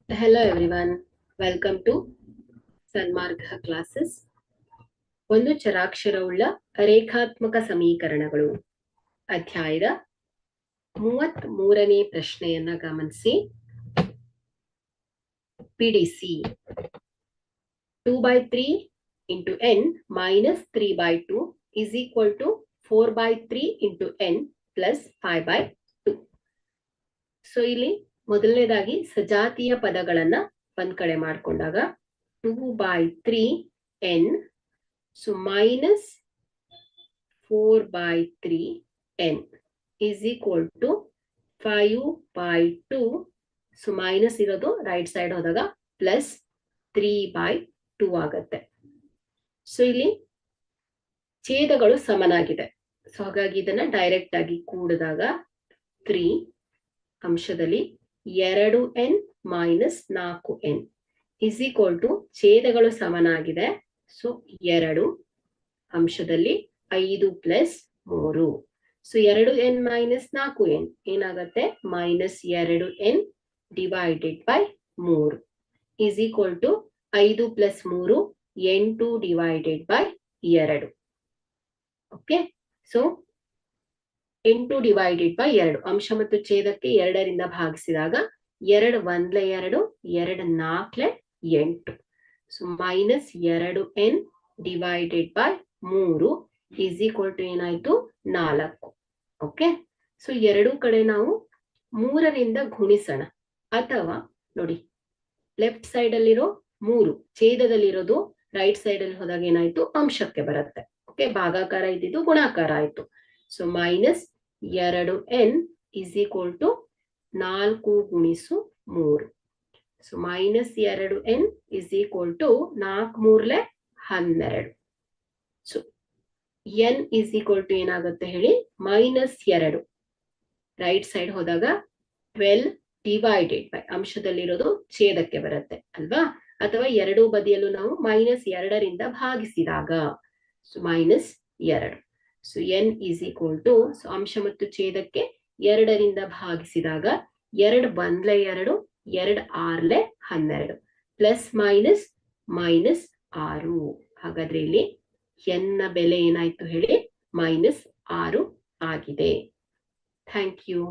Hello everyone, welcome to Sanmarga classes. ಒಂದು ಚರಾಕ್ಷರವುಳ್ಳ ರೇಖಾತ್ಮಕ ಸಮೀಕರಣಗಳು ಅಧ್ಯಾಯದ 33ನೇ ಪ್ರಶ್ನೆಯನ್ನ ಗಮನಿಸಿ. ಬಿಡಿಸಿ 2/3 into n minus 3/2 is equal to 4/3 into n plus 5/2. So ಇಲ್ಲಿ ಮೊದಲನೇದಾಗಿ ಸಜಾತಿಯ ಪದಗಳನ್ನ ಒಂದ್ ಕಡೆ ಮಾಡ್ಕೊಂಡಾಗ 2/3n, so minus 4/3n is equal to 5/2. So minus ಇರೋದು ರೈಟ್ ಸೈಡ್ ಹೋದಾಗ ಪ್ಲಸ್ 3/2 ಆಗತ್ತೆ. ಸೊ ಇಲ್ಲಿ ಛೇದಗಳು ಸಮನಾಗಿದೆ, ಸೊ ಹಾಗಾಗಿ ಇದನ್ನ ಡೈರೆಕ್ಟ್ ಆಗಿ ಕೂಡಿದಾಗ 3 ಅಂಶದಲ್ಲಿ 2n minus 4n is equal to ಛೇದಗಳು ಸಮನಾಗಿದೆ, ಸೊ 2 ಅಂಶದಲ್ಲಿ 5 plus 3. So 2n minus 4n ಏನಾಗತ್ತೆ, minus 2n divided by 3 is equal to 5 plus 3 8 divided by 2. Okay, so 8 divided by 2 ಅಂಶ ಮತ್ತು ಛೇದಕ್ಕೆ 2ರಿಂದ ಭಾಗಿಸಿದಾಗ 2 1 2 2 4 8. So minus 2n divided by 3 is equal to ಏನಾಯ್ತು 4. Okay, so ಎರಡು ಕಡೆ ನಾವು 3ರಿಂದ ಗುಣಿಸೋಣ, ಅಥವಾ ನೋಡಿ ಲೆಫ್ಟ್ ಸೈಡ್ ಅಲ್ಲಿರೋ 3 ಛೇದದಲ್ಲಿರೋದು ರೈಟ್ ಸೈಡ್ ಅಲ್ಲಿ ಹೋದಾಗ ಏನಾಯ್ತು ಅಂಶಕ್ಕೆ ಬರುತ್ತೆ. ಓಕೆ, ಭಾಗಾಕಾರ ಇದ್ದಿದ್ದು ಗುಣಾಕಾರ ಆಯ್ತು. So minus 2n is equal to 4 ಗುಣಿಸು 3. So minus 2n is equal to 4 3 12. So n is equal to ಏನಾಗುತ್ತೆ ಹೇಳಿ, ಮೈನಸ್ 2 ರೈಟ್ ಸೈಡ್ ಹೋದಾಗ 12 ಡಿವೈಡೆಡ್ ಬೈ ಅಂಶದಲ್ಲಿರೋದು ಛೇದಕ್ಕೆ ಬರುತ್ತೆ ಅಲ್ವಾ, ಅಥವಾ ಎರಡೂ ಬದಿಯಲ್ಲೂ ನಾವು ಮೈನಸ್ 2ರಿಂದ ಭಾಗಿಸಿದಾಗ so minus 2. So n is equal to, so ಅಂಶ ಮತ್ತು ಛೇದಕ್ಕೆ 2ರಿಂದ ಭಾಗಿಸಿದಾಗ 2 1 2 2 6 12 ಪ್ಲಸ್ ಮೈನಸ್ ಮೈನಸ್ 6. ಹಾಗಾದ್ರೆ ಇಲ್ಲಿ n ನ ಬೆಲೆ ಏನಾಯ್ತು ಹೇಳಿ, ಮೈನಸ್ 6 ಆಗಿದೆ. Thank you.